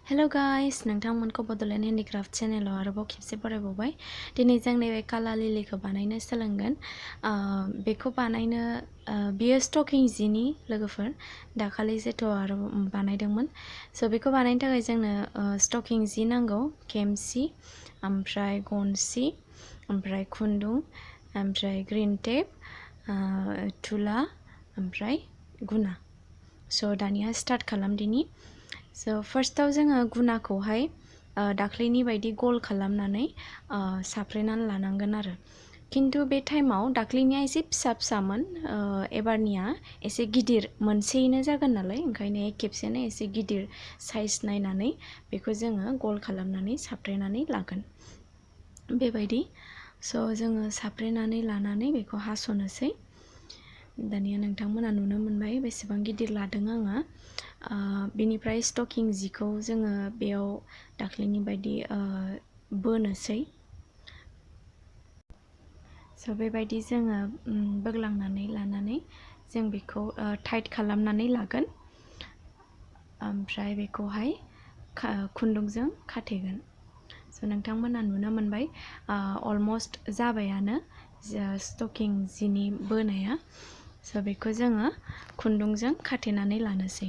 Hello guys, नोंथांमोनखौ Bodoland Handicraft चेनेलाव आरोबाव खेबसे बरायबावबाय। दिनै जों नैबे काला लिलिखौ बानायनो सोलोंगोन। बेखौ बानायनो बियो स्टकिं जिनि लोगोफोर दाखालि जेथ' आरो बानायदोंमोन। स' बेखौ बानायनो थाखाय जोंनो स्टकिं जि नांगौ, खेमसि, ओमफ्राय गनसि, ओमफ्राय खुन्दुं, ओमफ्राय ग्रीन टेप, तुला, ओमफ्राय गुना। स' दानिया स्टार्ट खालामदिनि। स' फार्स्टआव जोङो गुनाखौहाय दाख्लैनि बायदि गल खालामनानै साफ्रेनानै लानांगोन आरो। खिन्थु बे टाइमाव दाख्लैनिया एसे फिसा फिसामोन, एबारनिया एसे गिदिर मोनसेयैनो जागोन नालाय, ओंखायनो खेबसेनो एसे गिदिर साइज नायनानै बेखौ जोङो गल खालामनानै साफ्रेनानै लागोन बेबायदि। स' जोङो साफ्रेनानै लानानै बेखौ हास'नोसै। दानिया नोंथांमोना नुनो मोनबाय बेसेबां गिदिर लादों आङो। बेनिफ्राय स्टकिं जिखौ जोङो बेयाव दाख्लैनि बायदि बोनोसै। स' बेबायदि जोङो बोग्लांनानै लानानै जों बेखौ टाइट खालामनानै लागोन, ओमफ्राय बेखौहाय खुन्दुंजों खाथेगोन। स' नोंथांमोना नुनो मोनबाय अलमस्ट जाबायानो स्टकिं जिनि बोनाया। स' बेखौ जोङो खुन्दुंजों खाथेनानै लानोसै।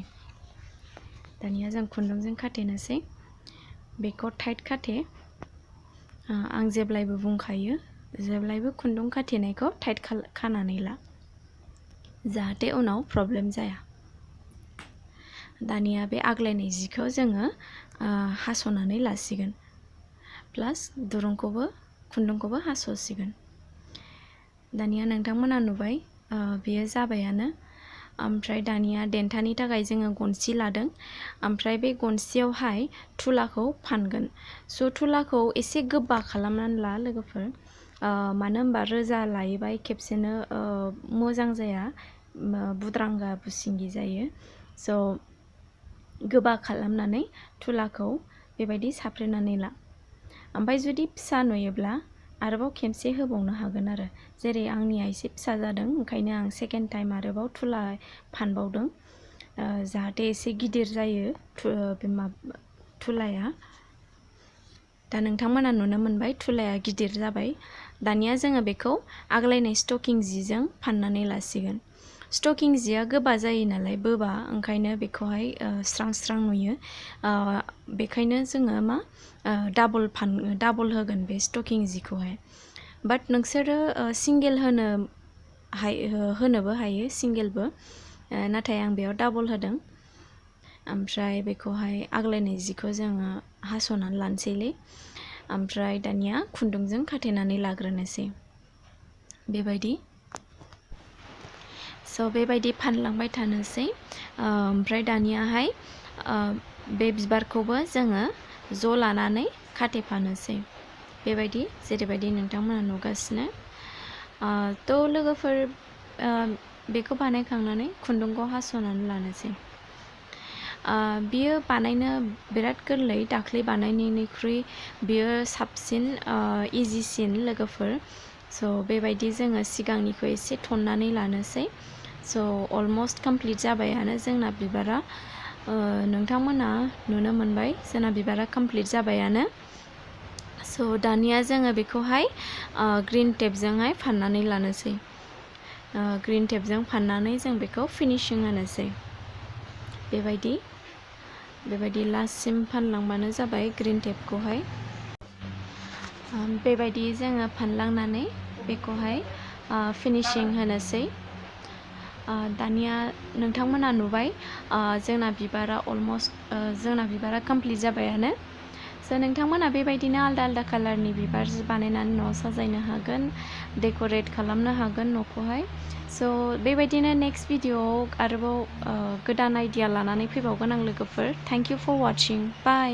दानिया जों खुन्दुंजों खाथेनोसै। बेखौ टाइट खाथे। आं जेब्लायबो बुंखायो, जेब्लायबो खुन्दुं खाथेनायखौ टाइट खानानै ला, जाहाथे उनाव प्रब्लेम जाया। दानिया बे आग्लायनाय जिखौ जोङो हास'नानै लासिगोन, प्लास दुरुंखौबो खुन्दुंखौबो हास'सिगोन। दानिया नोंथांमोना नुबाय बेयो जाबायानो। ओमफ्राय दानिया देन्थानि थाखाय जोङो गनसि लादों, ओमफ्राय बे गनसियावहाय तुलाखौ फानगोन। स' तुलाखौ एसे गोबा खालामनानै ला लोगोफोर, मानो होनबा रोजा लायोबा खेबसेनो मोजां जाया, बुद्रांगा बुसिंगि जायो। स' गोबा खालामनानै तुलाखौ बेबायदि साफ्रेनानै ला। ओमफ्राय जुदि फिसा नुयोब्ला आरोबाव खेबसे होबावनो हागोन आरो। जेरै आंनिया एसे फिसा जादों, ओंखायनो आं सेकेन्ड टाइम आरोबाव तुला फानबावदों, जाहाथे एसे गिदिर जायो तुलाया। दा नोंथांमोना नुनो मोनबाय तुलाया गिदिर जाबाय। दानिया जोङो बेखौ आग्लायनाय स्टकिं जिजों फाननानै लासिगोन। स्टकिं जिया गोबा जायो नालाय बोबा, ओंखायनो बेखौहाय स्रां स्रां नुयो। बेखायनो जोङो डाबल होगोन बे स्टकिं जिखौहाय। बाट नोंसोरो सिंगेल होनोबो हायो, सिंगेलबो, नाथाय आं बेयाव डाबल होदों। ओमफ्राय बेखौहाय आग्लायनाय जिखौ जोङो हास'नानै लानोसैलै। ओमफ्राय दानिया खुन्दुंजों खाथेनानै लाग्रोनोसै बेबायदि। स' बेबायदि फानलांबाय थानोसै। ओमफ्राय दानियाहाय बे बिबारखौबो जोङो ज' लानानै खाथेफानोसै बेबायदि, जेरैबायदि नोंथांमोना नुगासिनो। थ' लोगोफोर बेखौ बानायखांनानै खुन्दुंखौ हास'नानै लानोसै। बियो बानायनो बिराद गोरलै, दाख्लै बानायनायनिख्रुइ बियो साबसिन, इजिसिन लोगोफोर। स' बेबायदि जोङो सिगांनिखौ एसे थन्नानै लानोसै। स' अलमस्ट कमप्लिट जाबायानो जोंना बिबारा। नोंथांमोना नुनो मोनबाय जोंना बिबारा कमप्लिट जाबायानो। स' दानिया जोङो बेखौहाय ग्रीन टेपजोंहाय फाननानै लानोसै। ग्रीन टेपजों फाननानै जों बेखौ फिनिशिं होनोसै बेबायदि लास्टसिम फानलांबानो जाबाय ग्रीन टेपखौहाय। बेबायदि जोङो फानलांनानै बेखौहाय फिनिशिं होनोसै। दानिया नोंथांमोना नुबाय जोंना बिबारा कमप्लिट जाबायानो। स' नोंथांमोना बेबायदिनो आलदा आलदा कालारनि बिबार बानायनानै न'आव साजायनो हागोन, डेक'रेट खालामनो हागोन न'खौहाय। स' बेबायदिनो नेक्स्ट भिडिअ'आव आरोबाव गोदान आइडिया लानानै फैबावगोन आं लोगोफोर। Thank you for watching, bye.